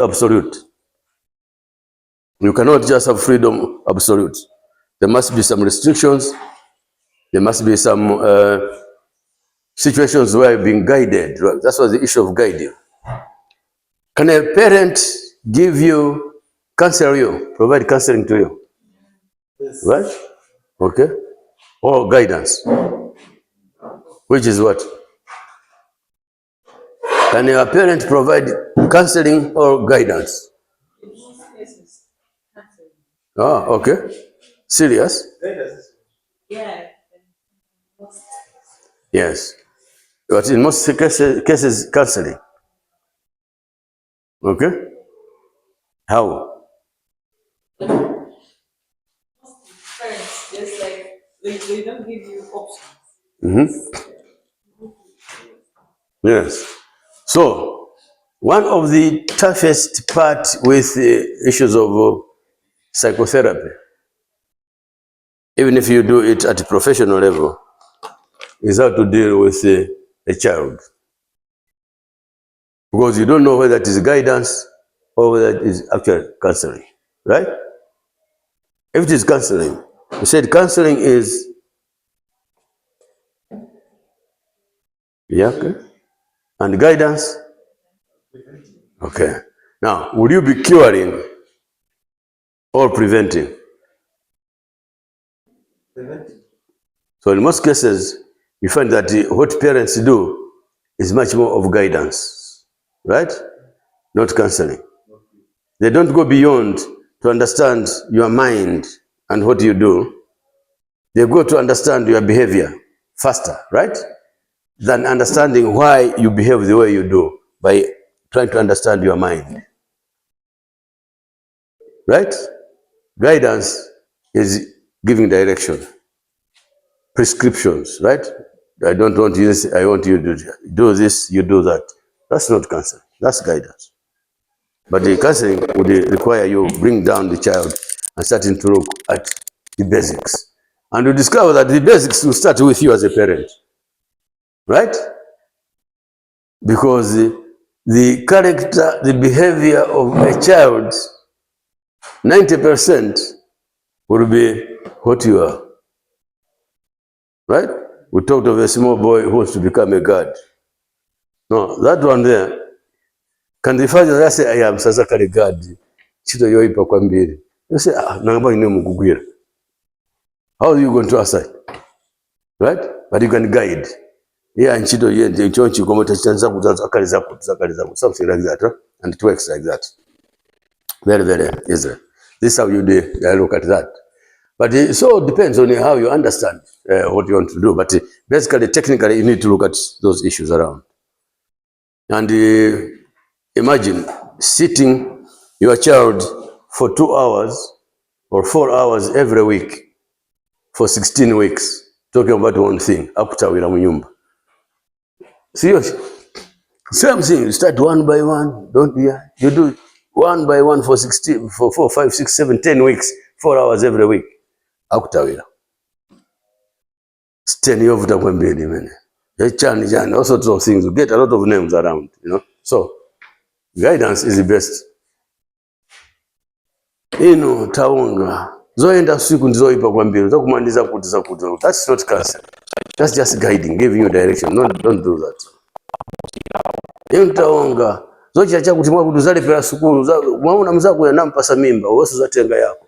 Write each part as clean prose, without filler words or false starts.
absolute. You cannot just have freedom absolute. There must be some restrictions. There must be some situations where you're being guided. That's what the issue of guiding. Can a parent give you, counsel you, provide counseling to you? Yes. Right? Okay. Or guidance. Which is what? Can your parent provide counseling or guidance? In most cases, counseling. Oh, okay. Serious? Yeah. Yes. But in most cases, counseling. Okay? How? Parents, just like they don't give you options. Mm-hmm. Yes. So, one of the toughest part with issues of psychotherapy, even if you do it at a professional level, is how to deal with a child. Because you don't know whether it is guidance or whether it is actual counseling, right? If it is counseling, you said counseling is, yeah, okay. And guidance? Okay. Now, would you be curing or preventing? Preventing. So in most cases, you find that what parents do is much more of guidance, right? Not counseling. They don't go beyond to understand your mind and what you do. They go to understand your behavior faster, right? Than understanding why you behave the way you do by trying to understand your mind. Right? Guidance is giving direction. Prescriptions, right? I don't want you this, I want you to do this, you do that. That's not counseling, that's guidance. But the counseling would require you bring down the child and starting to look at the basics. And you discover that the basics will start with you as a parent. Right? Because the character, the behavior of a child, 90% will be what you are. Right? We talked of a small boy who wants to become a god. No, that one there, can the father say, I am Sazakari God? Chito yoipa kwa mbili. You say, nangaba ine mugugwira. How are you going to aside? Right? But you can guide. Yeah, and Chito yende chonchi komota chanzaku zakari zaku, something like that, right? And it works like that. Very, very easy. This is how you do, look at that. But it so depends on how you understand what you want to do. But basically, technically, you need to look at those issues around. And imagine sitting your child for 2 hours or 4 hours every week for 16 weeks, talking about one thing, akutawira munyumba. Seriously. Same thing, you start one by one, don't you? You do one by one for 4, 5, 6, 7, 10 weeks, 4 hours every week. Akutawira. Steni yovuta kwa mbili mene. Jani, all sorts of things. You get a lot of names around, you know. So, guidance is the best. Ino taunga. Zoenda siku ndizoipa kwa mbili. Zokumaliza kutiza. That's not counseling. That's just guiding, giving you direction. No, don't do that. Ino taunga. Zochiacha kutimwa kutuzali pela sukuru. Mwauna mzaku ya nampasa mimba. Uwesu zatenga yako.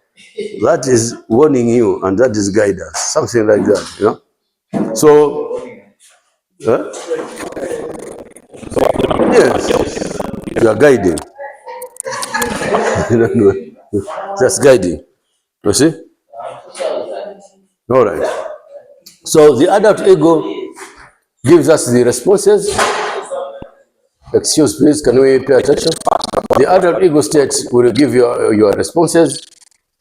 That is warning you and that is guidance. Something like that, you know. So, yes, you are guiding. Just guiding. You see? All right. So the adult ego gives us the responses. Excuse please, can we pay attention? The adult ego state will give you your responses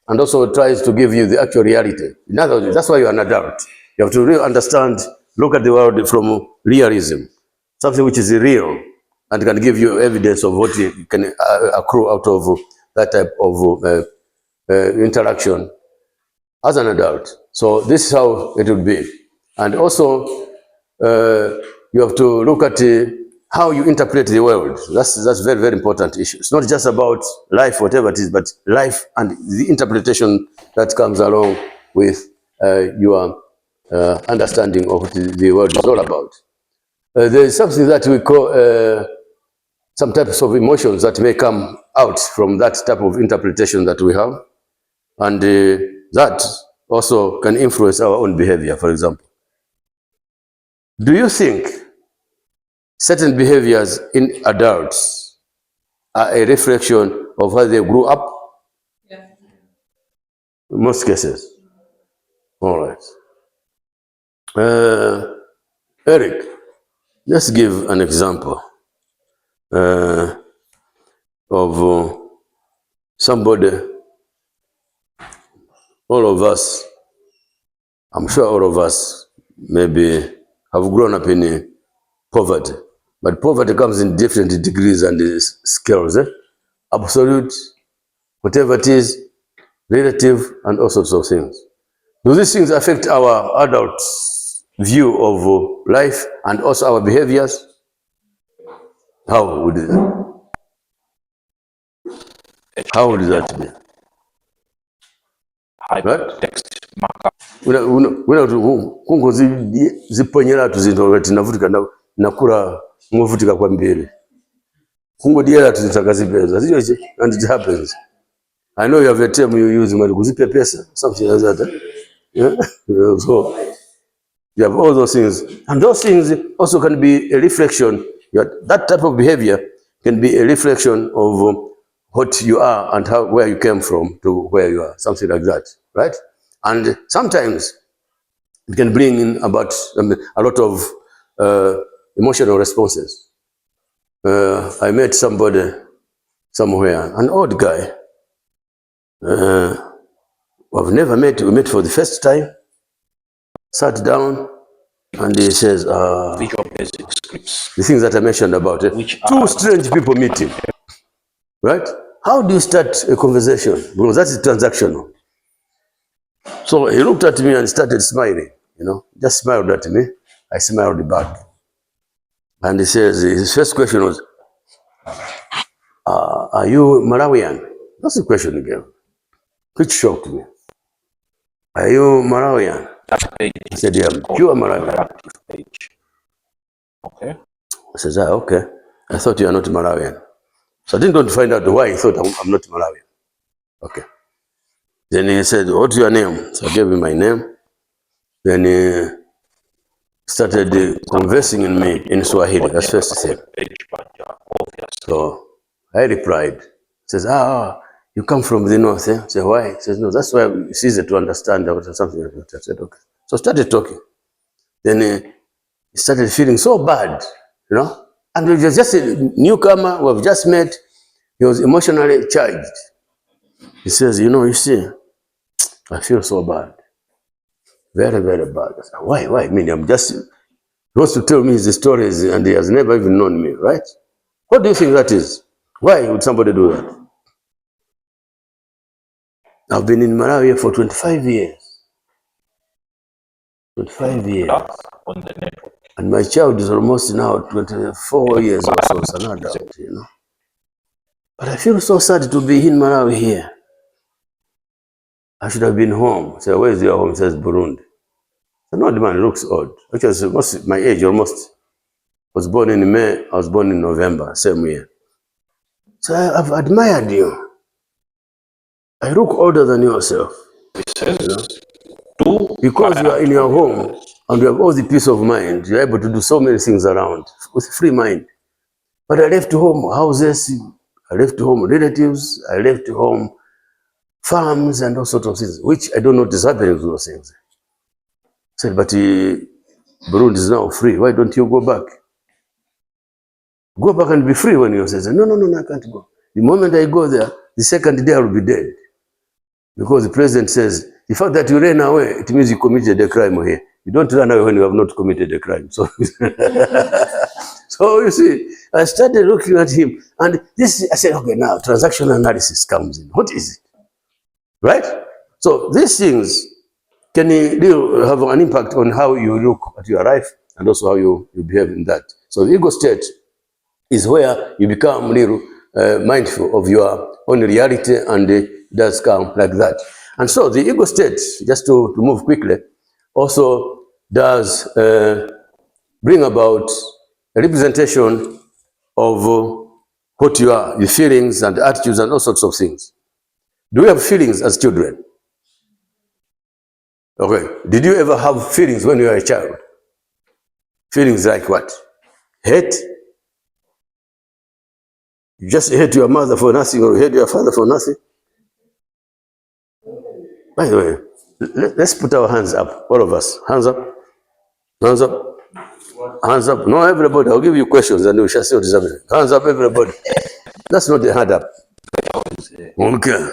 and also tries to give you the actual reality. In other words, that's why you're an adult. You have to really understand, look at the world from realism, something which is real and can give you evidence of what you can accrue out of that type of interaction as an adult. So this is how it would be. And also, you have to look at how you interpret the world. That's very, very important issue. It's not just about life, whatever it is, but life and the interpretation that comes along with your understanding of what the world is all about. There is something that we call some types of emotions that may come out from that type of interpretation that we have. And that also can influence our own behavior, for example. Do you think certain behaviors in adults are a reflection of how they grew up? Yeah. In most cases. All right. Eric, let's give an example of somebody, all of us, I'm sure all of us maybe have grown up in poverty. But poverty comes in different degrees and scales. Absolute, whatever it is, relative, and all sorts of things. Do these things affect our adult view of life and also our behaviors? How would that? How would that be? Right? Kungo ziponyera tuzinto tinavutika nakura ngovutika kwa mbele. Kungo diera tuzitakazipenza. And it happens. I know you have a term you use, kuzipe pesa, something like that. Yeah? So you have all those things. And those things also can be a reflection. That type of behavior can be a reflection of what you are and where you came from to where you are, something like that, right? And sometimes it can bring in about a lot of emotional responses. I met somebody somewhere, an old guy. We've never met. We met for the first time. Sat down, and he says, the things that I mentioned about it. Two strange people meeting, right? How do you start a conversation? Because that's transactional. So he looked at me and started smiling, just smiled at me. I smiled back. And he says, his first question was, are you Malawian? That's the question again, which shocked me. Are you Malawian? I said, yeah, I'm pure Malawian. Okay. I said, okay. I thought you are not Malawian. So I didn't want to find out why he thought I'm not Malawian. Okay. Then he said, what's your name? So I gave him my name. Then he started conversing in me in Swahili. That's first thing. So I replied. He says, you come from the north, eh? I said, why? He says, no, that's why it's easy to understand or something like that. I said, okay. So I started talking. Then he started feeling so bad, And we were just a newcomer, we've just met. He was emotionally charged. He says, you see, I feel so bad. Very, very bad. I said, why? I mean, he wants to tell me his stories and he has never even known me, right? What do you think that is? Why would somebody do that? I've been in Malawi for 25 years. 25 years. And my child is almost now 24 years or so, it's an adult, But I feel so sad to be in Malawi here. I should have been home. So where is your home? He says Burundi. So no, the man looks odd. Because my age almost. Was born in May, I was born in November, same year. So I've admired you. I look older than yourself. Because you are in your home and you have all the peace of mind, you're able to do so many things around with free mind. But I left home houses, I left home relatives, I left home farms and all sorts of things, which I don't know what is happening to those things. I said, but Burundi is now free. Why don't you go back? Go back and be free. When you say, no, I can't go. The moment I go there, the second day I will be dead. Because the president says, the fact that you ran away, it means you committed a crime here. You don't run away when you have not committed a crime. So, so you see, I started looking at him, and I said, okay, now transactional analysis comes in. What is it? Right? So these things can have an impact on how you look at your life and also how you behave in that. So the ego state is where you become little mindful of your own reality, and it does come like that. And so the ego state, just to move quickly, also does bring about a representation of what you are, your feelings and attitudes and all sorts of things. Do you have feelings as children? Okay. Did you ever have feelings when you were a child? Feelings like what? Hate? You just hate your mother for nothing, or you hate your father for nothing? By the way, let's put our hands up, all of us. Hands up. Hands up. Hands up. No, everybody. I'll give you questions and we shall see what is happening. Hands up, everybody. That's not the hand up. Okay.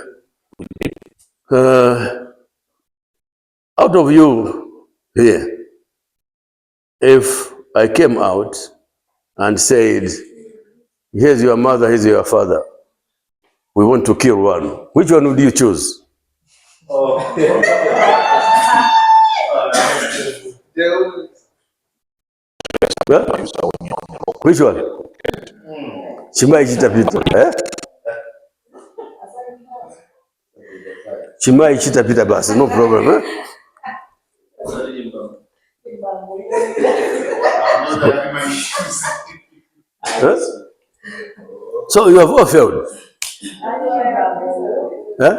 Out of you here, if I came out and said, here's your mother, here's your father, we want to kill one, which one would you choose? Oh. Yeah? Which one? Chimai chitapita. Eh? Chimai chitapita basi, no problem. Eh? Huh? So you have all failed. Huh?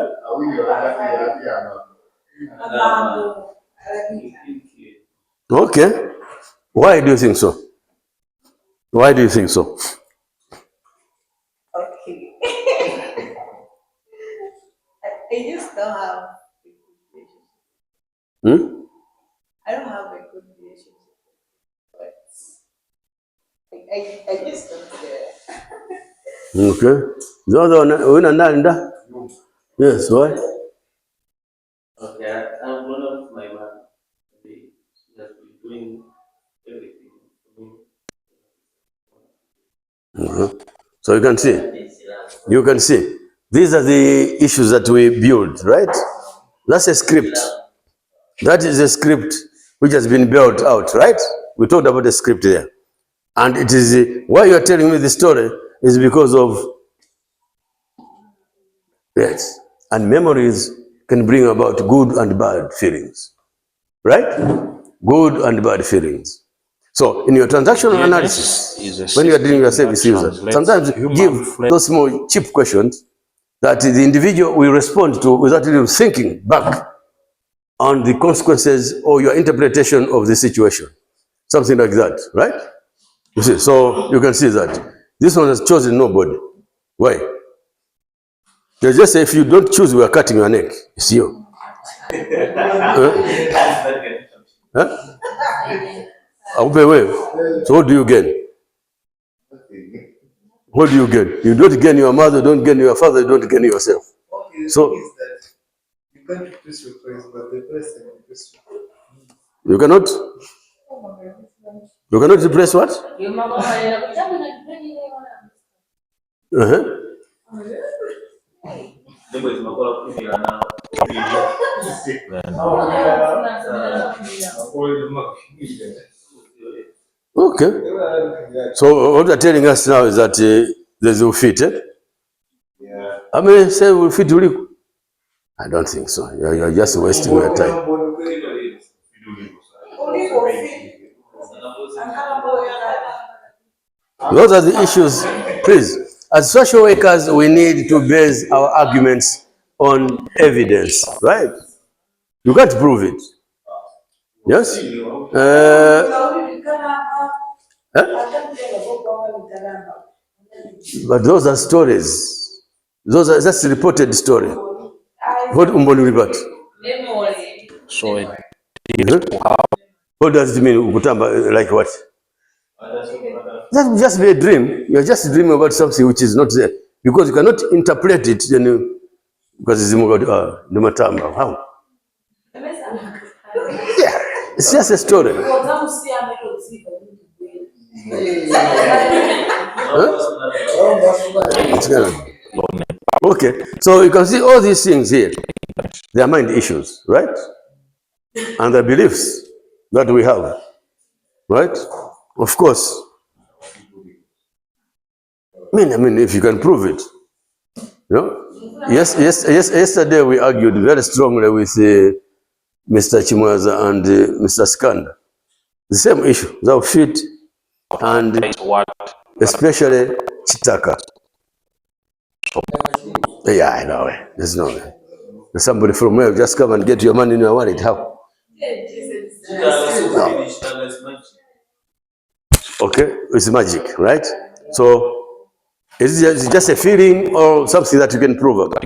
Okay. Why do you think so? Why do you think so? Okay. I just don't have a good relationship. I don't have a good relationship. But I just don't care. Okay. The other one, yes, why? Okay, I'm one of my mom. She has been doing everything for me. So you can see, these are the issues that we build, right? That's a script. That is a script which has been built out, right? We talked about the script there. And it is, why you are telling me the story is because of, yes, and memories can bring about good and bad feelings, right? Good and bad feelings. So in your transactional analysis, when you are dealing with a service user, sometimes give those small cheap questions that the individual will respond to without even thinking back on the consequences or your interpretation of the situation. Something like that, right? You see, so you can see that this one has chosen nobody. Why? They just say, if you don't choose, we are cutting your neck. It's you. Huh? So what do you gain? What do you gain? You don't gain your mother, don't gain your father, don't gain yourself. Okay, so you can't replace your place, but the person can replace you cannot? You cannot replace what? Okay. So what you're telling us now is that there's a fit, eh? Yeah. I mean, say we fit really. I don't think so. You're just wasting your time. Those are the issues. Please, as social workers, we need to base our arguments on evidence, right? You can't prove it. Yes? But those are stories. That's a reported story. What umboni report? So What does it mean? Like what? That would just be a dream. You're just dreaming about something which is not there. Because you cannot interpret it, then because it's the matamba. How? Yeah, it's just a story. Okay, so you can see all these things here. They are mind issues, right? And the beliefs that we have, right? Of course, I mean, if you can prove it. You know? Yesterday we argued very strongly with Mr. Chimwaza and Mr. Skanda. The same issue, the fit and especially Chitaka. Yeah, I know. There's no way. Somebody from where just come and get your money in your wallet. How? No. Okay, it's magic, right? So is it just a feeling or something that you can prove about?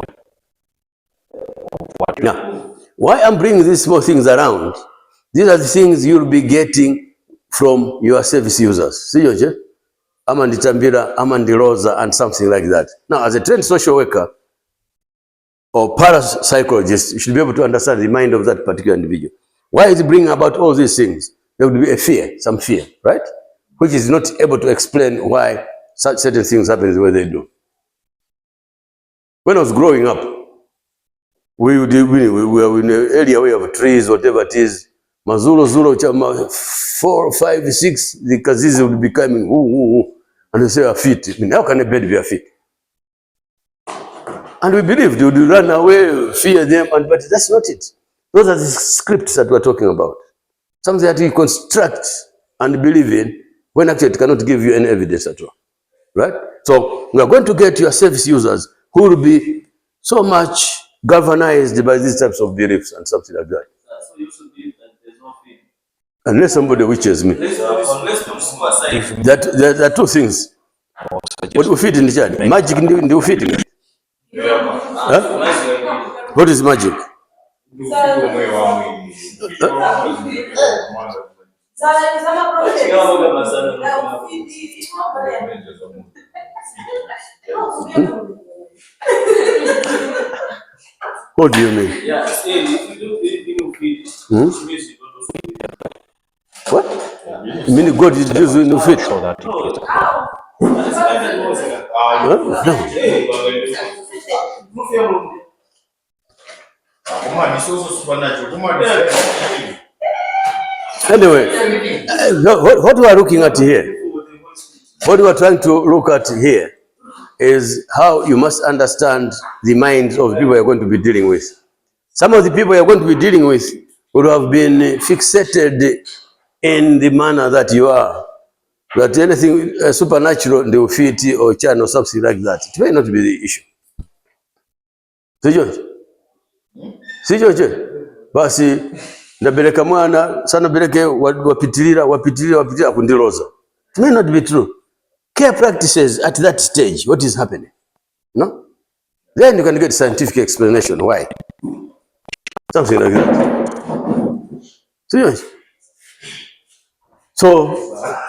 Now, why I'm bringing these small things around, these are the things you'll be getting from your service users. See, Joje? Amandi Tambira, Amandi Rosa, and something like that. Now, as a trained social worker or parapsychologist, you should be able to understand the mind of that particular individual. Why is he bringing about all these things? There would be a fear, some fear, right? Which is not able to explain why such certain things happen the way they do. When I was growing up, we were in an area where you have trees, whatever it is. Mazuro, Zuro, Chama, 4, 5, 6, the Kazizi would be coming, and they say a feet. I mean, how can a bird be a feet? And we believed you would run away, fear them, but that's not it. Those are the scripts that we're talking about. Something that you construct and believe in, when actually it cannot give you any evidence at all. Right? So we are going to get your service users who will be so much galvanized by these types of beliefs and something like that. So you should believe that there's no fear. Unless somebody witches me. Let's put aside. There are two things. What we feed in the child? Magic in the feeding. Huh? What is magic? What do you mean? Yeah, if you do anything of it, which means you don't feed. What? You mean God is using the feet? So that Anyway, what we are looking at here, what we are trying to look at here is how you must understand the minds of the people you're going to be dealing with. Some of the people you're going to be dealing with would have been fixated in the manner that you are. That anything supernatural, they will fit or channel or something like that. It may not be the issue. Si George? Basi ndabeleka mwana sana beleke wapitilira kundiroza. It may not be true. Care practices at that stage, what is happening? No? Then you can get scientific explanation why. Something like that. See? So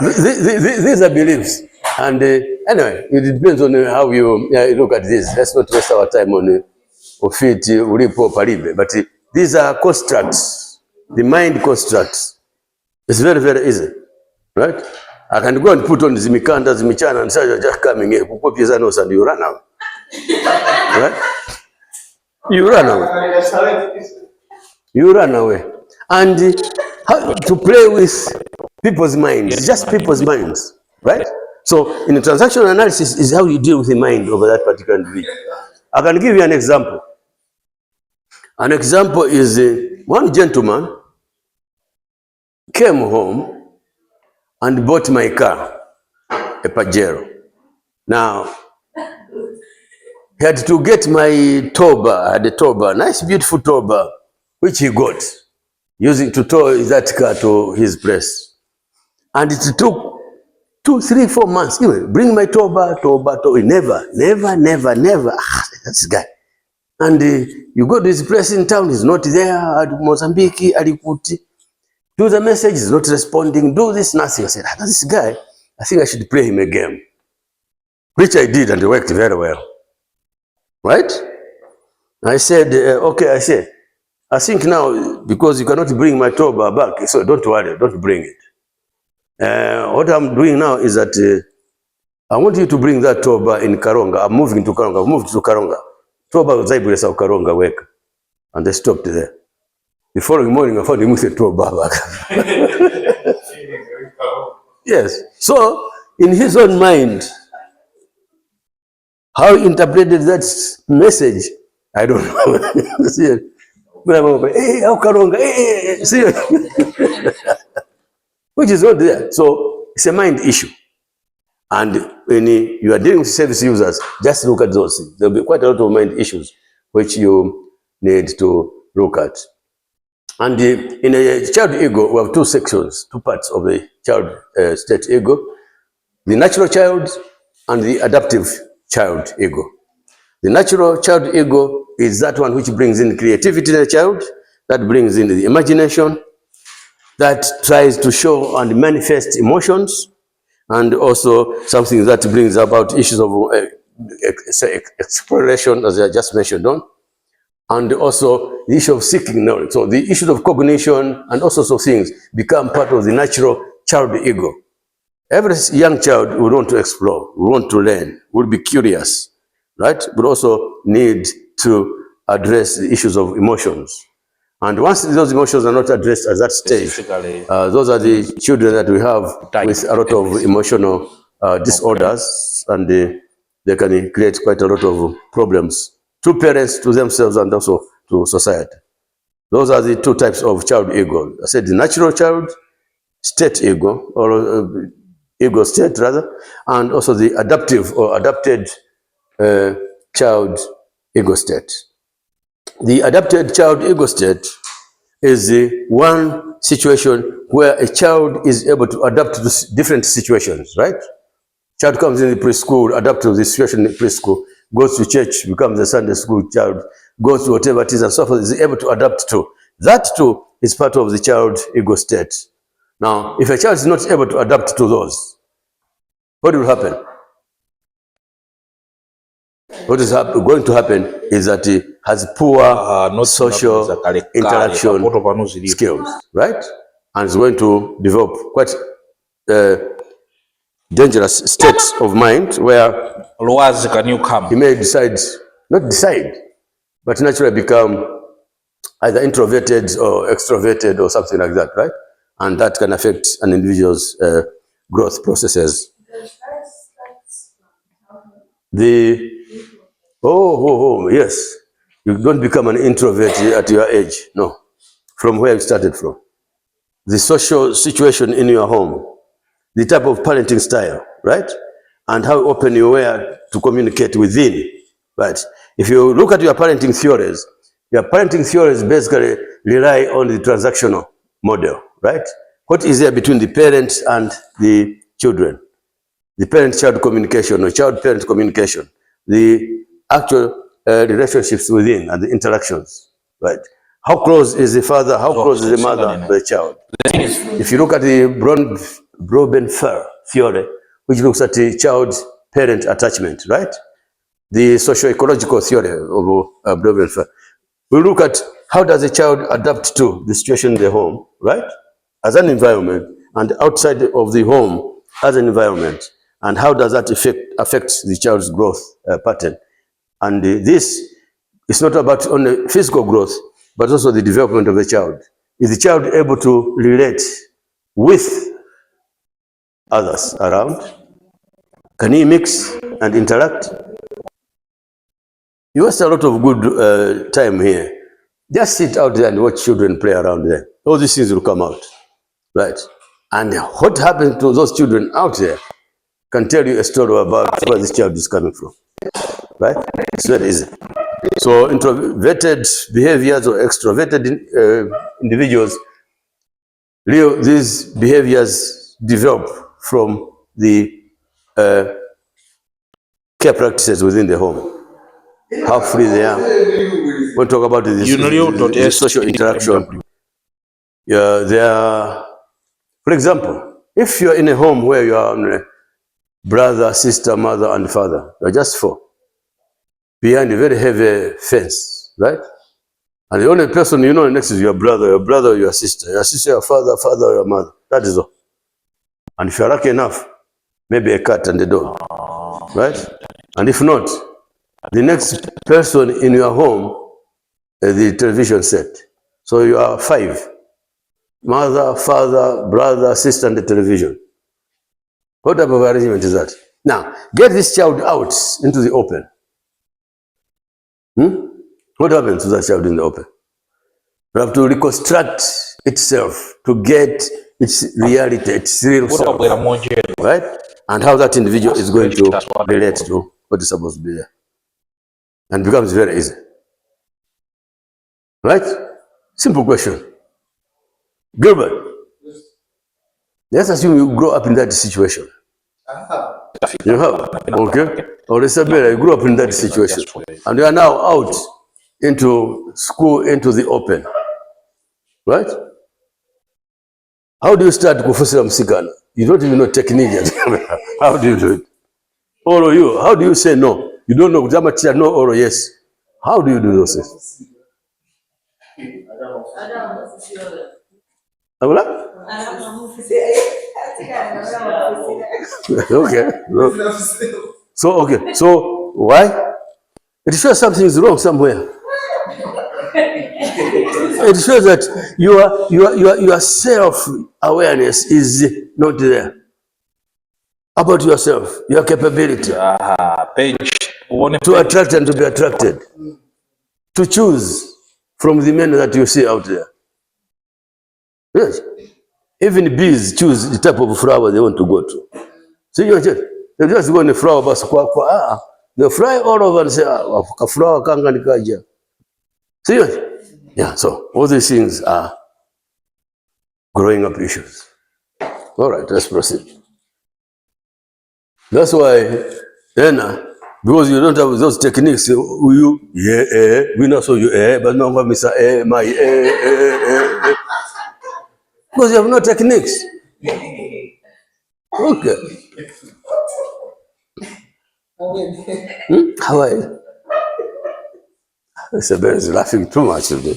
these are beliefs, and anyway, it depends on how you look at this. Let's not waste our time on fit ulipo paribe. But these are constructs, the mind constructs. It's very, very easy, right? I can go and put on zimikanda, zimichana, and say you're just coming here, and you run out, right? You run away. You run away, and how to play with people's minds, just people's minds, right? So in a transactional analysis is how you deal with the mind of that particular individual. I can give you an example. An example is one gentleman came home and bought my car, a Pajero. Now, he had to get my toba, I had a toba, nice beautiful toba, which he got, using to tow that car to his place. And it took 2, 3, 4 months. Anyway, bring my toba. Never. That's the guy. And you go to his place in town, he's not there. At Mozambique, Alikuti. Do the message, he's not responding. Do this, nothing. I said, this guy, I think I should play him a game. Which I did, and it worked very well. Right? I said, okay, I think now, because you cannot bring my toba back, so don't worry, don't bring it. What I'm doing now is that I want you to bring that toba in Karonga. I'm moving to Karonga. I've moved to Karonga. Toba was able to Karonga work. And they stopped there. The following morning, I found him with a toba back. Yes. So, in his own mind, How he interpreted that message, I don't know. See, hey, how Karonga, hey, see, which is not there. So it's a mind issue. And when you are dealing with service users, just look at those things. There'll be quite a lot of mind issues which you need to look at. And in a child ego, we have two sections, two parts of the child state ego: the natural child and the adaptive child ego. The natural child ego is that one which brings in creativity in the child, that brings in the imagination, that tries to show and manifest emotions, and also something that brings about issues of exploration, as I just mentioned on, and also the issue of seeking knowledge. So the issues of cognition and all sorts of things become part of the natural child ego. Every young child would want to explore, would want to learn, would be curious, right? But also need to address the issues of emotions. And once those emotions are not addressed at that stage, those are the children that we have with a lot of emotional disorders, and they can create quite a lot of problems to parents, to themselves, and also to society. Those are the two types of child ego. I said the natural child state ego, or ego state rather, and also the adaptive or adapted child ego state. The adapted child ego state is the one situation where a child is able to adapt to different situations, right? Child comes in the preschool, adapt to the situation in the preschool, goes to church, becomes a Sunday school child, goes to whatever it is, and so forth, is able to adapt to. That too is part of the child ego state. Now, if a child is not able to adapt to those, what will happen? What is going to happen is that he has poor social interaction skills, right? And is going to develop quite dangerous states of mind where he may decide, not decide, but naturally become either introverted or extroverted or something like that, right? And that can affect an individual's growth processes. Yes. You don't become an introvert at your age, no. From where you started from. The social situation in your home, the type of parenting style, right? And how open you were to communicate within, right? If you look at your parenting theories basically rely on the transactional model, right? What is there between the parents and the children? The parent-child communication or child-parent communication, the actual relationships within and the interactions, right? How close is the father, how close is the mother to the child? If you look at the Broben-Fer theory, which looks at the child-parent attachment, right? The socio-ecological theory of Broben-Fer, we look at how does a child adapt to the situation in the home, right? As an environment, and outside of the home as an environment, and how does that affect the child's growth pattern. And this is not about only physical growth, but also the development of the child. Is the child able to relate with others around? Can he mix and interact? You waste a lot of good time here. Just sit out there and watch children play around there. All these things will come out, right? And what happened to those children out there can tell you a story about where this child is coming from, right? It's very easy. So introverted behaviors or extroverted individuals, these behaviors develop from the care practices within the home. How free they are. We'll talk about this social interaction. Yeah, they are, for example, if you're in a home where you are brother, sister, mother, and father, you're just four, behind a very heavy fence, right? And the only person you know next is your brother, your sister, your father, your mother. That is all. And if you're lucky enough, maybe a cat and a dog, right? And if not, the next person in your home is the television set. So you are five: mother, father, brother, sister, and the television. What type of arrangement is that? Now, get this child out into the open. What happens to that child in the open? You have to reconstruct itself to get its reality, its real self, right? And how that individual is going to relate to what is supposed to be there. And it becomes very easy. Right? Simple question. Gilbert, let's assume you grow up in that situation. You have, okay? Or Isabella, you grew up in that situation. And you are now out into school, into the open. Right? How do you start kufusira msigana? You don't even know technique yet. How do you do it? Or you, how do you say no? You don't know, no or yes. How do you do those things? Okay. So why? It shows something is wrong somewhere. It shows that your self-awareness is not there about yourself, your capability to attract and to be attracted, to choose from the men that you see out there. Yes. Even bees choose the type of flower they want to go to. See, they just go in the flower, but they fly all over and say, a flower kanga. See, yeah, so all these things are growing up issues. All right, let's proceed. That's why, because you don't have those techniques, we know so you, but no, Mr. My, because you have no techniques. Okay. How are you? Isabel is laughing too much today.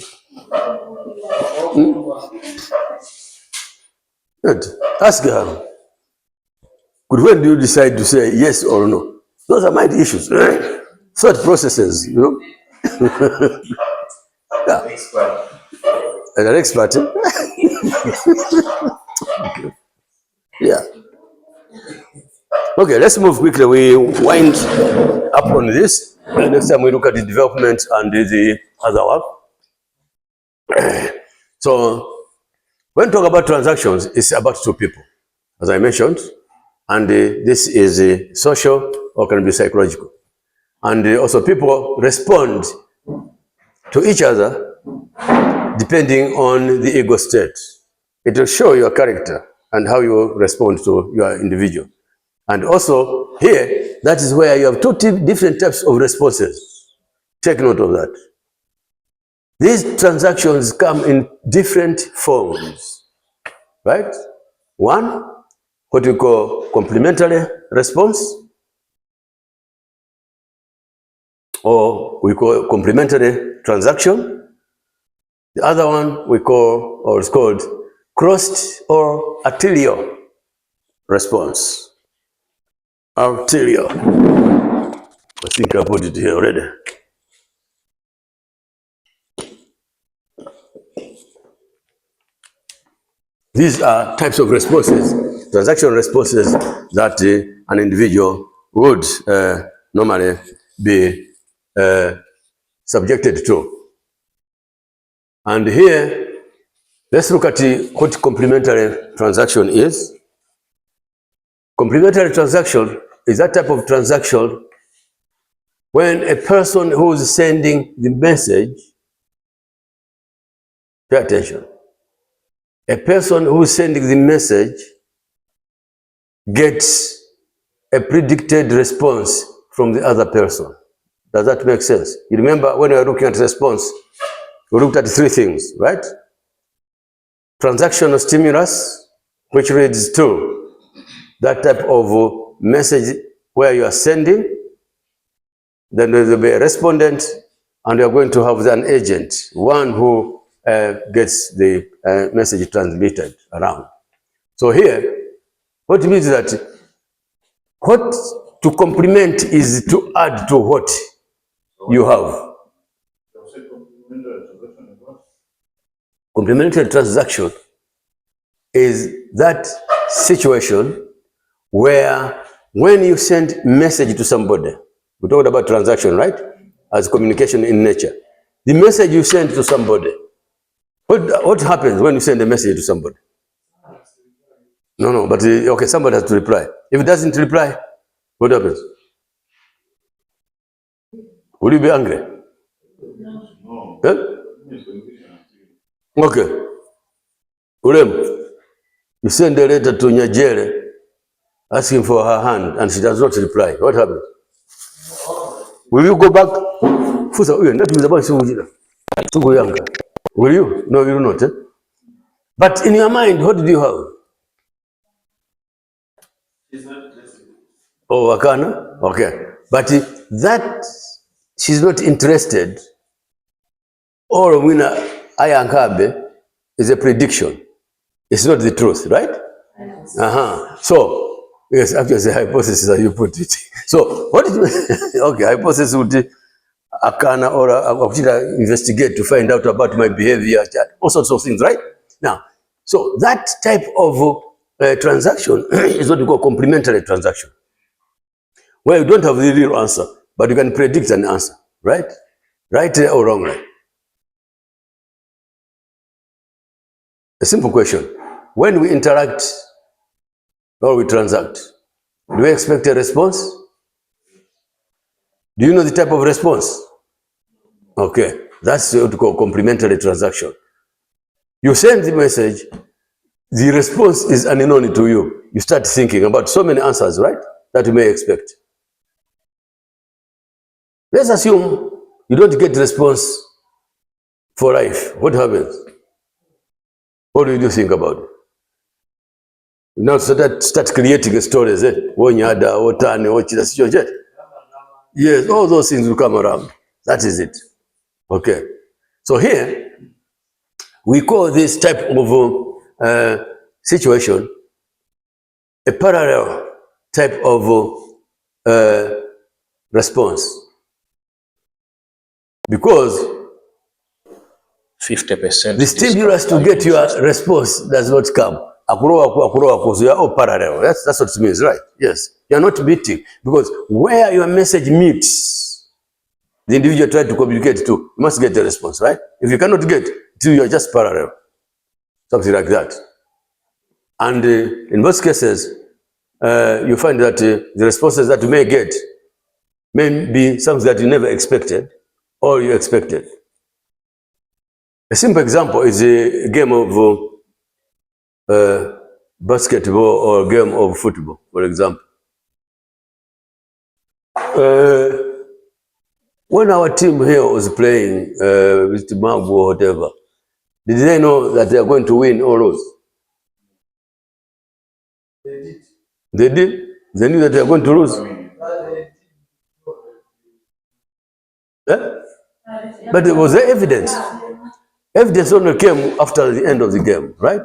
Good. Ask her. Good. When do you decide to say yes or no? Those are mind issues. Thought processes, you know. Yeah. An expert. Yeah. Okay, let's move quickly. We wind up on this. Next time we look at the development and the other work. So, when we talk about transactions, it's about two people, as I mentioned. And this is social or can be psychological. And also people respond to each other depending on the ego state. It will show your character and how you respond to your individual. And also here, that is where you have two different types of responses. Take note of that. These transactions come in different forms, right? One, what we call complementary response, or we call complementary transaction. The other one we call, or is called crossed or arterial response. Arterial. I think I put it here already. These are types of responses, transaction responses that an individual would normally be subjected to. And here, let's look at what complementary transaction is. Complementary transaction is that type of transaction when a person who is sending the message, pay attention, a person who is sending the message gets a predicted response from the other person. Does that make sense? You remember when we were looking at response, we looked at three things, right? Transactional stimulus, which leads to that type of message where you are sending, then there will be a respondent, and you're going to have an agent, one who gets the message transmitted around. So here, what it means is that what to complement is to add to what you have. Complementary transaction is that situation where When you send message to somebody, we talked about transaction, right? As communication in nature. The message you send to somebody, what happens when you send a message to somebody? No, but okay, somebody has to reply. If it doesn't reply, what happens? Will you be angry? No. Eh? Okay. Ulem, you send a letter to Nyajere asking for her hand and she does not reply. What happens? Will you go back? Will you? No, you will not. Eh? But in your mind, what did you have? Oh, Wakana? Okay. But that she's not interested, or winner Ayankabe is a prediction. It's not the truth, right? So, yes, actually, it's a hypothesis as you put it. So, what is okay? Hypothesis would Akana or investigate to find out about my behavior, all sorts of things, right? Now, so that type of transaction is what we call complementary transaction, where you don't have the real answer, but you can predict an answer, right? Right or wrong, right? A simple question. When we interact or we transact, do we expect a response? Do you know the type of response? Okay, that's what we call complementary transaction. You send the message, the response is unknown to you. You start thinking about so many answers, right? That you may expect. Let's assume you don't get response for life. What happens? What do you think about it? You now start creating stories, eh? Yes, all those things will come around. That is it. Okay. So here, we call this type of situation a parallel type of response. Because 50%. the stimulus to get your response does not come. So you're all parallel. That's what it means, right? Yes. You're not meeting. Because where your message meets, the individual tried to communicate to, you must get a response, right? If you cannot get, you're just parallel. Something like that. And in most cases, you find that the responses that you may get may be something that you never expected or you expected. A simple example is a game of basketball or a game of football, for example. When our team here was playing with Magu or whatever, did they know that they are going to win or lose? They did. They did? They knew that they are going to lose? But there was evidence. Evidence only came after the end of the game, right?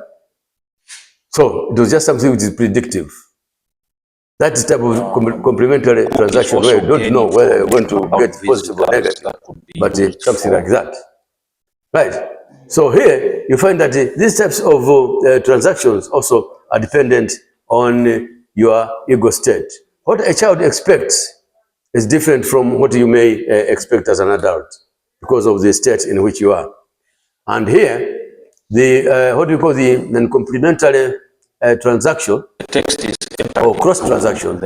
So it was just something which is predictive. That is type of complementary transaction where you don't know whether you're going to get positive or negative, but something like that. Right? So here you find that these types of transactions also are dependent on your ego state. What a child expects is different from what you may expect as an adult because of the state in which you are. And here, the what do you call the non-complementary transaction or cross transaction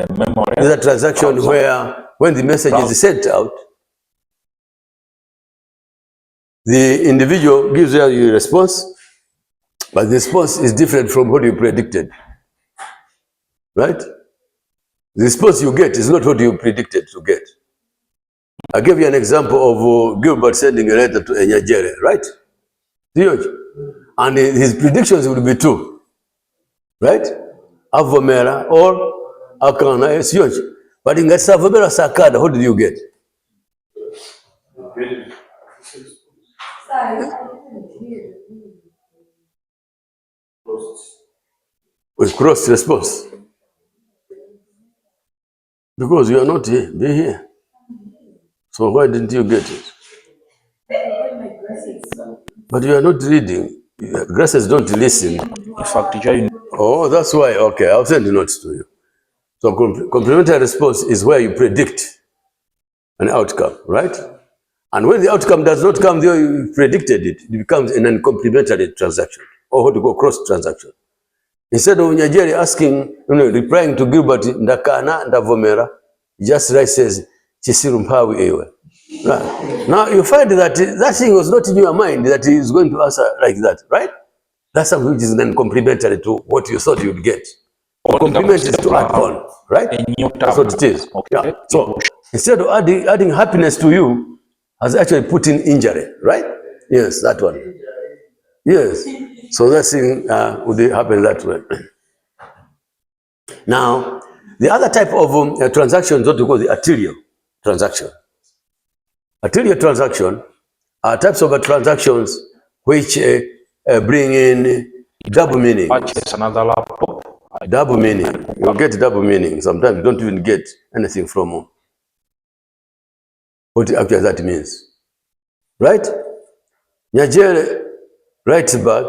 is a transaction where when the message is sent out, the individual gives you a response, but the response is different from what you predicted, right? The response you get is not what you predicted to get. I gave you an example of Gilbert sending a letter to Nyajere, right? And his predictions would be true, right? Avomera or Akana is huge. But in Savomera Sakada, what did you get? With cross response. Because you are not here, be here. So why didn't you get it? But you are not reading. Grasses don't listen. In fact, oh, that's why. Okay, I'll send the notes to you. So complementary response is where you predict an outcome, right? And when the outcome does not come the way you predicted it, it becomes an uncomplimentary transaction, or what we call cross transaction. Instead of Nyajeri asking, replying to Gilbert, ndakana ndavomera, just right says, chisiru mpawi ewe. Now you find that that thing was not in your mind that he is going to answer like that, right? That's something which is then complementary to what you thought you'd get. Compliment is to add on, right? That's what it is. Yeah. So instead of adding happiness to you, has actually put in injury, right? Yes, that one. Yes. So that thing would happen that way. Now, the other type of transaction is what we call the arterial transaction. Arterial transaction are types of transactions which bring in double meaning. Purchase another laptop. Double meaning. You'll get double meaning. Sometimes you don't even get anything from what actually that means. Right? Nyajere writes back,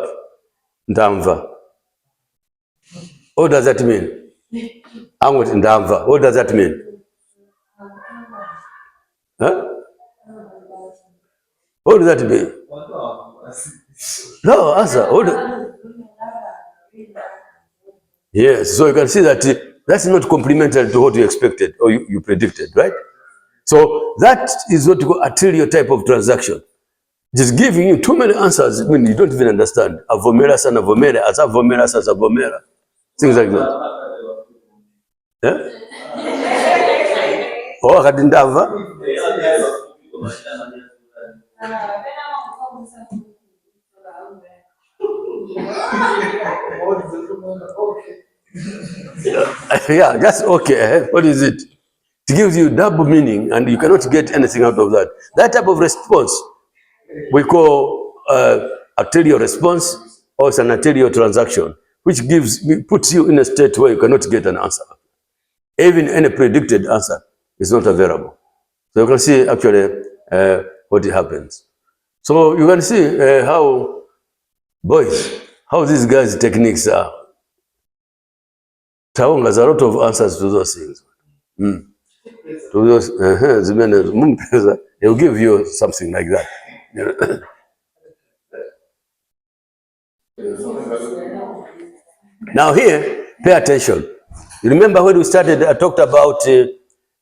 ndamva. What does that mean? Angwet ndamva. What does that mean? Huh? What does that mean? No, answer. Yes, so you can see that that's not complementary to what you expected or you predicted, right? So that is what you call arterial type of transaction. Just giving you too many answers when you don't even understand. Avomera sana avomera, as avomera sana avomera. Things like that. Yeah? Oh, kadindava. Yeah, just okay. What is it? It gives you double meaning and you cannot get anything out of that. That type of response we call arterial response, or it's an arterial transaction, which puts you in a state where you cannot get an answer. Even any predicted answer is not available. So you can see actually what happens. So you can see how these guys' techniques are. Taung has a lot of answers to those things. To those, he'll give you something like that. Now here, pay attention. You remember when we started, I talked about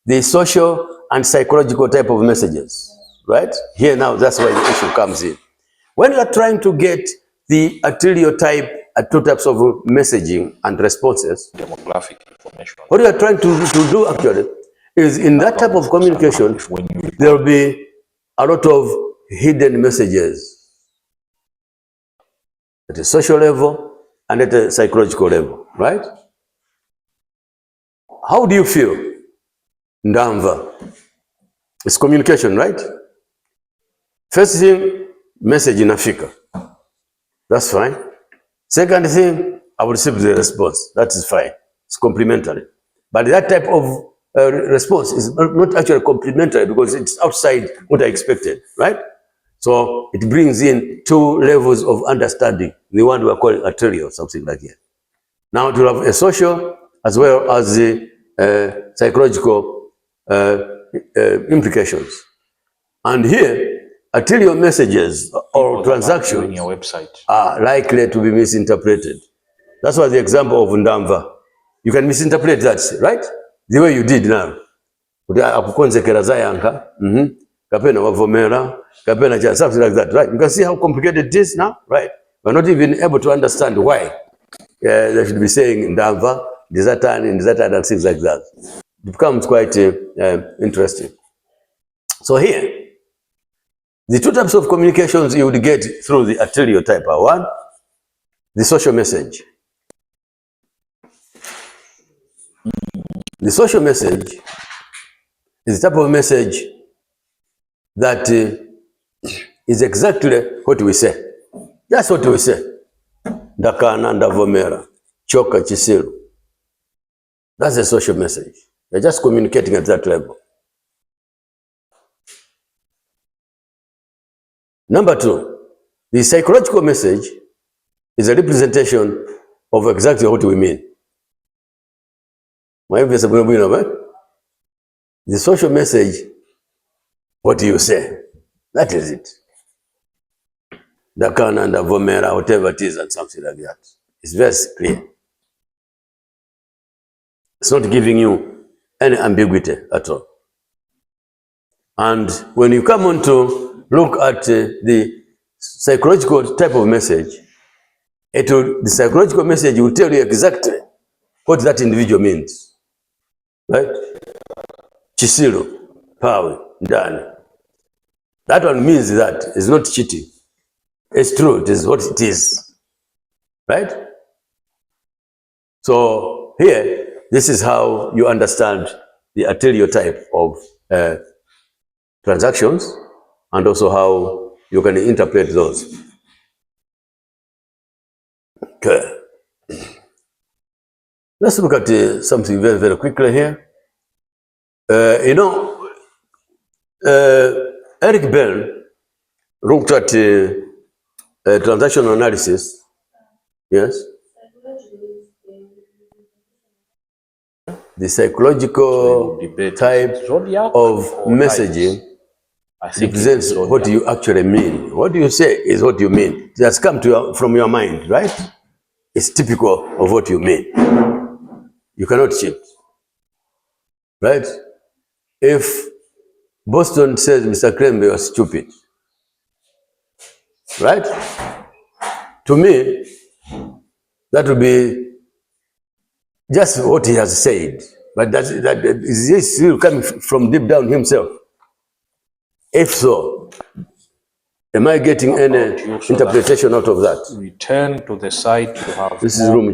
the social and psychological type of messages, right? Here now, that's where the issue comes in. When you are trying to get the arterial type, two types of messaging and responses, Demographic information. what you are trying to do actually is in that type of communication, there will be a lot of hidden messages at a social level and at a psychological level, right? How do you feel? Ndamva. It's communication, right? First thing, message inafika. That's fine. Second thing, I will receive the response. That is fine. It's complementary. But that type of response is not actually complementary because it's outside what I expected, right? So it brings in two levels of understanding. The one we are calling arterial, something like that. Now to have a social as well as the psychological implications. And here, arterial messages or transactions your website are likely to be misinterpreted. That's why the example of Ndamva. You can misinterpret that, right? The way you did now. Akukonzekera zayanka, kapena wavomera, kapena something like that, right? You can see how complicated it is now, right? We're not even able to understand why they should be saying Ndamva, Dizatan, and things like that. It becomes quite interesting. So here, the two types of communications you would get through the arterial type are one, the social message. The social message is the type of message that is exactly what we say. That's what we say. Ndakana, ndavomera, choka, chisiru. That's the social message. You're just communicating at that level. Number two, the psychological message is a representation of exactly what we mean. The social message, what do you say? That is it. The can and the vomera, whatever it is, and something like that. It's very clear. It's not giving you any ambiguity at all. And when you come on to look at the psychological type of message, the psychological message will tell you exactly what that individual means. Right? Chisilo, Pawe, Ndani. That one means that it's not cheating. It's true, it is what it is. Right? So here, this is how you understand the arterial type of transactions, and also how you can interpret those. Okay. Let's look at something very, very quickly here. Eric Bell looked at transactional analysis. Yes. The psychological type of messaging represents what you actually mean. What you say is what you mean. It has come from your mind, right? It's typical of what you mean. You cannot cheat, right? If Boston says Mr. Krembe was stupid, right? To me, that would be just what he has said. But that is this still coming from deep down himself? If so, am I getting any interpretation out of that? Return to the site to have. This is room,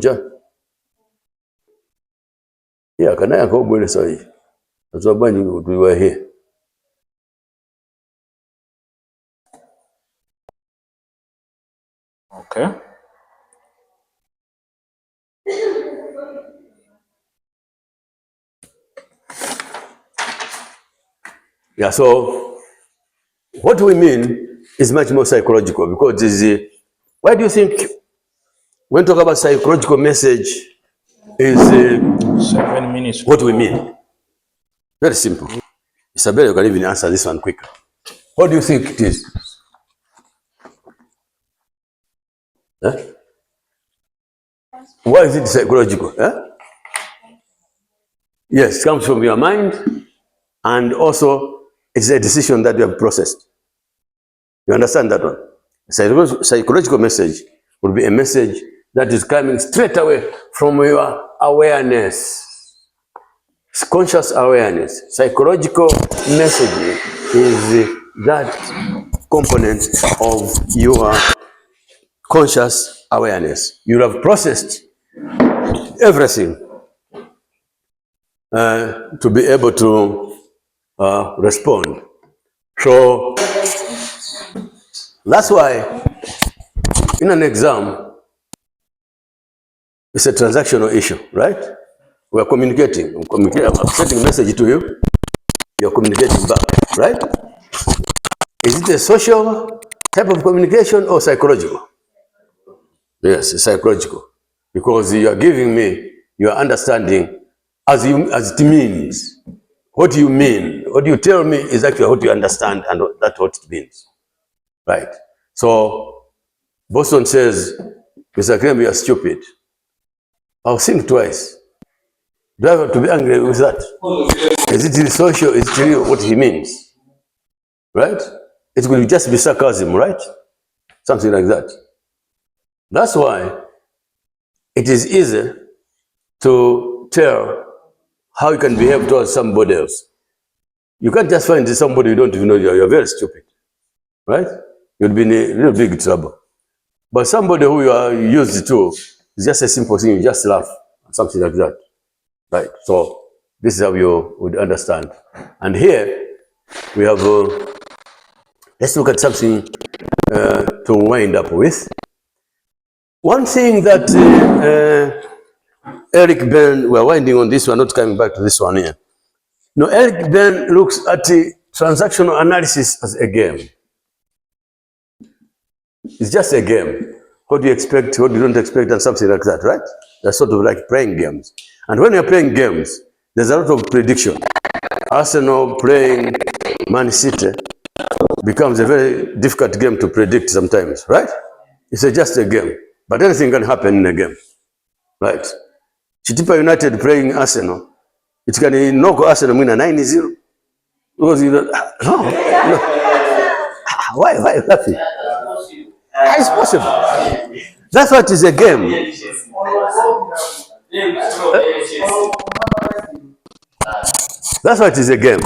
yeah, can I go with sorry? That's why we were here. Okay. Yeah, so what we mean is much more psychological, because why do you think when talk about psychological message is 7 minutes. what we mean? Very simple. Isabel, you can even answer this one quicker. What do you think it is? Huh? Why is it psychological? Huh? Yes, it comes from your mind, and also it's a decision that you have processed. You understand that one? Psychological message would be a message that is coming straight away from your awareness. It's conscious awareness. Psychological messaging is that component of your conscious awareness. You have processed everything to be able to respond. So that's why in an exam, it's a transactional issue, right? We are communicating. I'm sending a message to you. You're communicating back, right? Is it a social type of communication or psychological? Yes, it's psychological. Because you are giving me your understanding as it means. What you mean, what you tell me is actually what you understand, and that's what it means. Right? So, Boston says, Mr. Krembe, you are stupid. I'll think twice. Do I have to be angry with that? Is it really social? Is it really what he means? Right? It will just be sarcasm, right? Something like that. That's why it is easy to tell how you can behave towards somebody else. You can't just find somebody you don't even know you're very stupid, right? You'll be in a real big trouble. But somebody who you are used to, is just a simple thing, you just laugh, something like that, right? So this is how you would understand. And here we have, let's look at something to wind up with. One thing that Eric Ben, we're winding on this one, not coming back to this one here. No, Eric Ben looks at the transactional analysis as a game. It's just a game. What do you expect, what you don't expect, and something like that, right? That's sort of like playing games. And when you're playing games, there's a lot of prediction. Arsenal playing Man City becomes a very difficult game to predict sometimes, right? It's just a game, but anything can happen in a game, right? Chitipa United playing Arsenal, it can knock Arsenal win a 9-0 because you don't. No, why are you laughing? It's possible. That's what is a game. That's what is a game.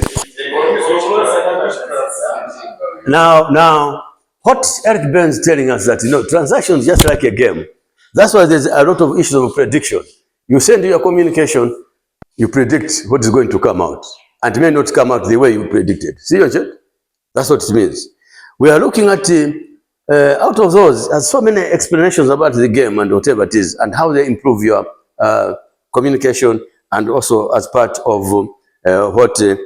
Now, what Eric Burns is telling us that, transactions just like a game. That's why there's a lot of issues of prediction. You send your communication, you predict what is going to come out, and it may not come out the way you predicted. See your chat? That's what it means. We are looking at, out of those, there's so many explanations about the game and whatever it is, and how they improve your communication, and also as part of what the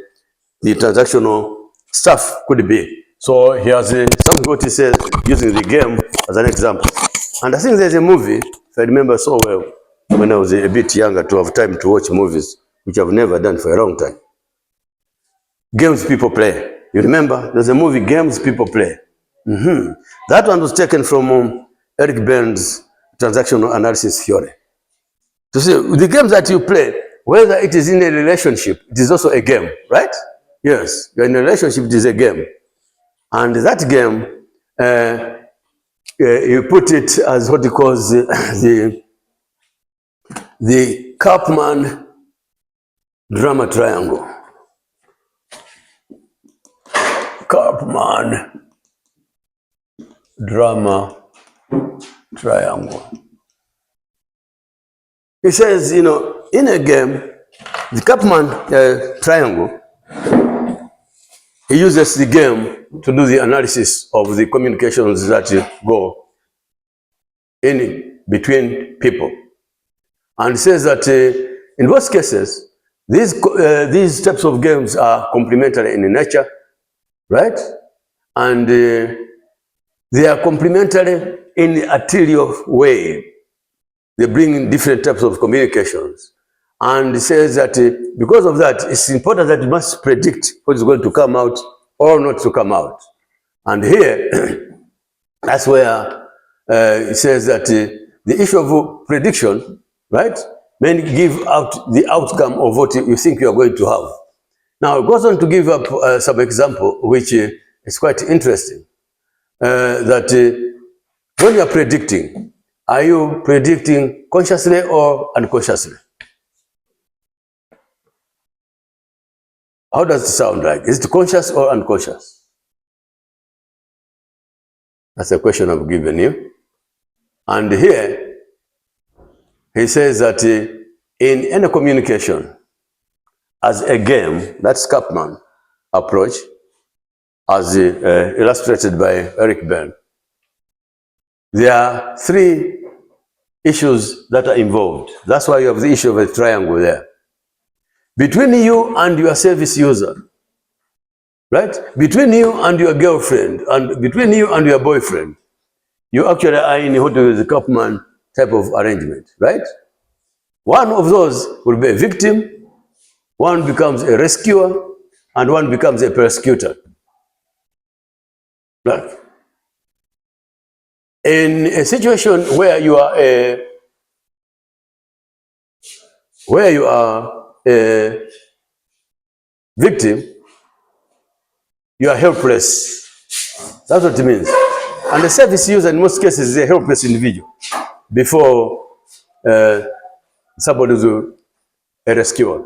transactional stuff could be. So here's something what he says using the game as an example. And I think there's a movie, if I remember so well, when I was a bit younger, to have time to watch movies, which I've never done for a long time. Games people play. You remember? There's a movie, Games People Play. That one was taken from Eric Burns' transactional analysis theory. To see, the games that you play, whether it is in a relationship, it is also a game, right? Yes, you're in a relationship, it is a game. And that game, you put it as what he calls the Karpman drama triangle. Karpman drama triangle. He says, in a game, the Karpman triangle, he uses the game to do the analysis of the communications that go in between people. And says that in both cases, these types of games are complementary in nature, right? And they are complementary in the arterial way. They bring in different types of communications. And it says that because of that, it's important that you must predict what is going to come out or not to come out. And here, that's where it says that the issue of prediction, right, may give out the outcome of what you think you are going to have. Now, it goes on to give up some example, which is quite interesting, that when you are predicting, are you predicting consciously or unconsciously? How does it sound like? Is it conscious or unconscious? That's a question I've given you. And here, he says that in any communication, as a game, that's Karpman approach, as illustrated by Eric Burns, there are three issues that are involved. That's why you have the issue of a triangle there. Between you and your service user, right? Between you and your girlfriend, and between you and your boyfriend, you actually are in what is the Karpman type of arrangement, right? One of those will be a victim, one becomes a rescuer, and one becomes a persecutor. Right? In a situation where you are a victim, you are helpless. That's what it means. And the service user in most cases is a helpless individual before somebody who's a rescuer.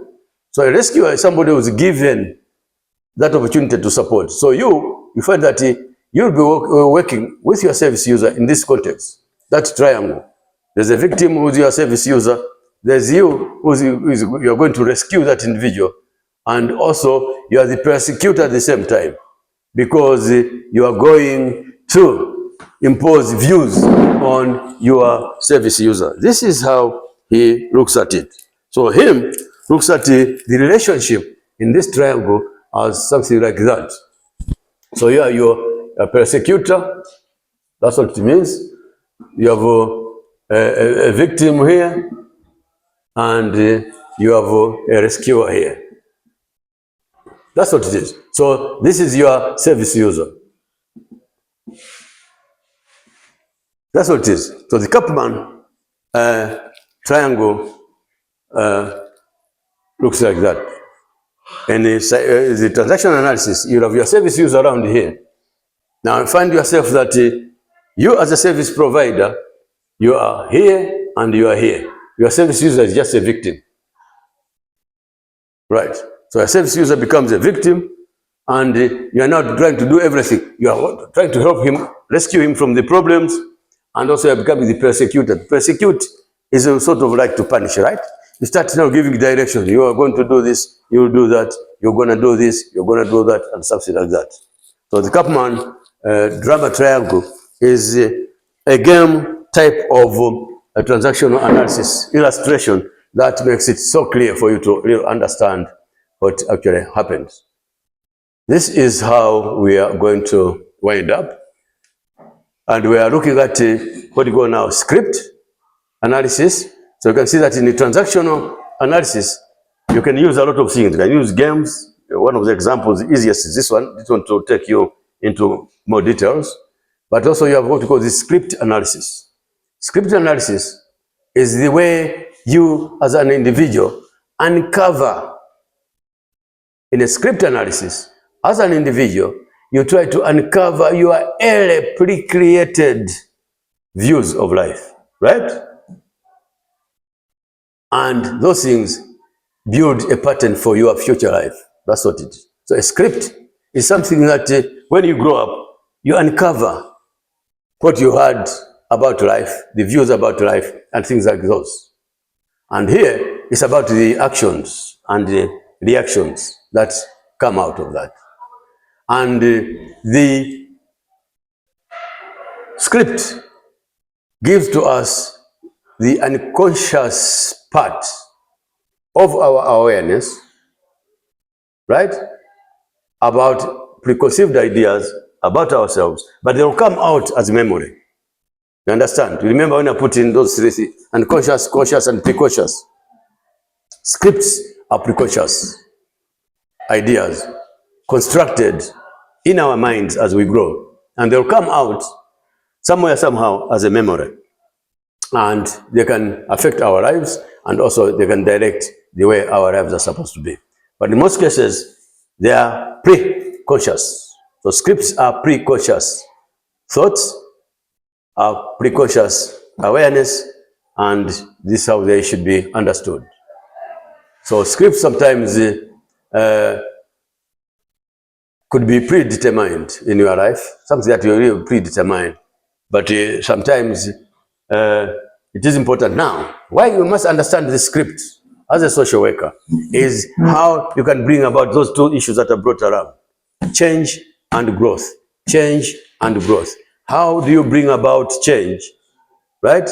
So a rescuer is somebody who's given that opportunity to support. So you find that you'll be working with your service user in this context, that triangle. There's a victim who's your service user. There's you you're going to rescue that individual. And also you are the persecutor at the same time, because you are going to impose views on your service user. This is how he looks at it. So him looks at the relationship in this triangle as something like that. So you are your persecutor. That's what it means. You have a victim here, and you have a rescuer here. That's what it is. So this is your service user. That's what it is. So the Kaplan triangle looks like that. And the transaction analysis, you have your service user around here. Now find yourself that you as a service provider, you are here and you are here. Your service user is just a victim. Right. So a service user becomes a victim, and you are not trying to do everything. You are trying to help him, rescue him from the problems, and also you are becoming the persecutor. Persecute is a sort of like to punish, right? You start now giving directions. You are going to do this, you will do that, you're going to do this, you're going to do that, and something like that. So the Kaplan drama triangle is a game type of a transactional analysis illustration that makes it so clear for you to really understand what actually happens. This is how we are going to wind up. And we are looking at what you go now, script analysis. So you can see that in the transactional analysis, you can use a lot of things. You can use games. One of the examples, the easiest is this one. This one to take you into more details. But also you have what we call the script analysis. Script analysis is the way you as an individual uncover. In a script analysis, as an individual, you try to uncover your early pre-created views of life, right? And those things build a pattern for your future life. That's what it is. So a script is something that when you grow up, you uncover what you heard about life, the views about life, and things like those. And here, it's about the actions and the reactions that come out of that. And the script gives to us the unconscious part of our awareness, right? About preconceived ideas about ourselves, but they will come out as memory. You understand? You remember when I put in those three, unconscious, conscious, and preconscious? Scripts are preconscious ideas constructed in our minds as we grow, and they'll come out somewhere, somehow, as a memory. And they can affect our lives, and also they can direct the way our lives are supposed to be. But in most cases, they are pre-conscious. So scripts are pre-conscious. Thoughts are pre-conscious awareness, and this is how they should be understood. So scripts sometimes could be predetermined in your life, something that you really predetermine. But sometimes it is important now. Why you must understand the script as a social worker is how you can bring about those two issues that are brought around. Change and growth. Change and growth. How do you bring about change, right,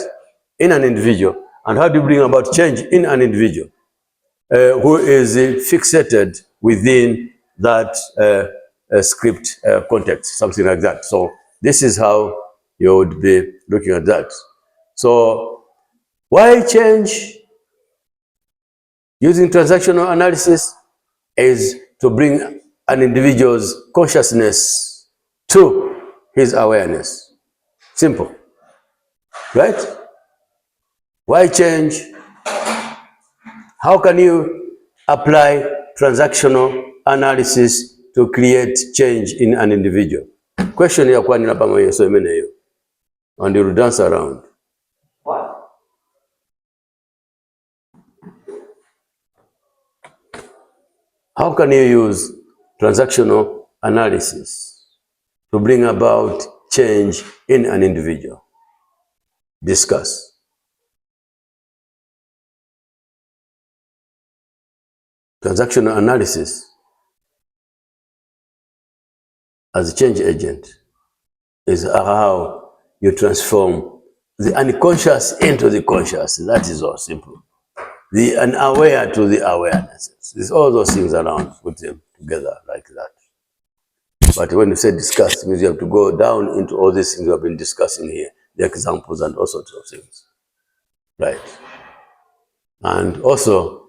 in an individual? And how do you bring about change in an individual who is fixated within that script context, something like that. So this is how you would be looking at that. So why change using transactional analysis is to bring an individual's consciousness to his awareness. Simple, right? Why change? How can you apply transactional analysis to create change in an individual? Question ya kwani na pamoja so imene hiyo. And you'll dance around. What? How can you use transactional analysis to bring about change in an individual? Discuss. Transactional analysis as a change agent is how you transform the unconscious into the conscious. That is all simple. The unaware to the awareness. There's all those things around, put them together like that. But when you say discuss, it means you have to go down into all these things we have been discussing here, the examples and all sorts of things. Right. And also,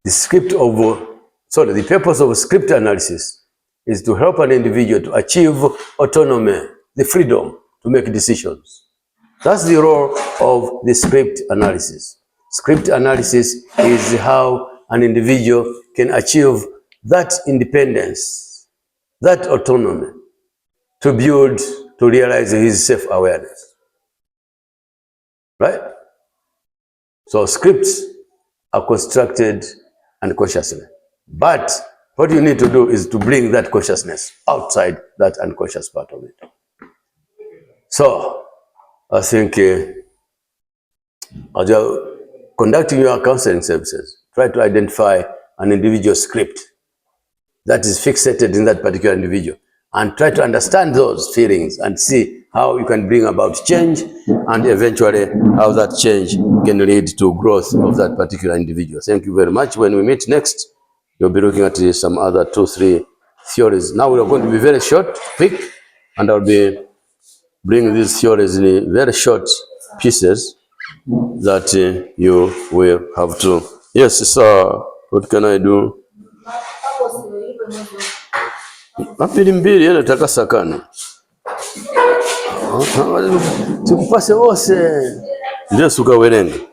The purpose of script analysis is to help an individual to achieve autonomy, the freedom to make decisions. That's the role of the script analysis. Script analysis is how an individual can achieve that independence, that autonomy, to build, to realize his self-awareness. Right? So scripts are constructed unconsciously. But what you need to do is to bring that consciousness outside that unconscious part of it. So I think as you're conducting your counseling services, try to identify an individual script that is fixated in that particular individual and try to understand those feelings and see how you can bring about change and eventually how that change can lead to growth of that particular individual. Thank you very much. When we meet next, you'll be looking at some other 2-3 theories. Now we're going to be very short, quick, and I'll be bringing these theories in very short pieces that you will have to. Yes, sir. What can I do? Mapili mbili yana takasakana. Tukupase wose. Ndio suka werenge.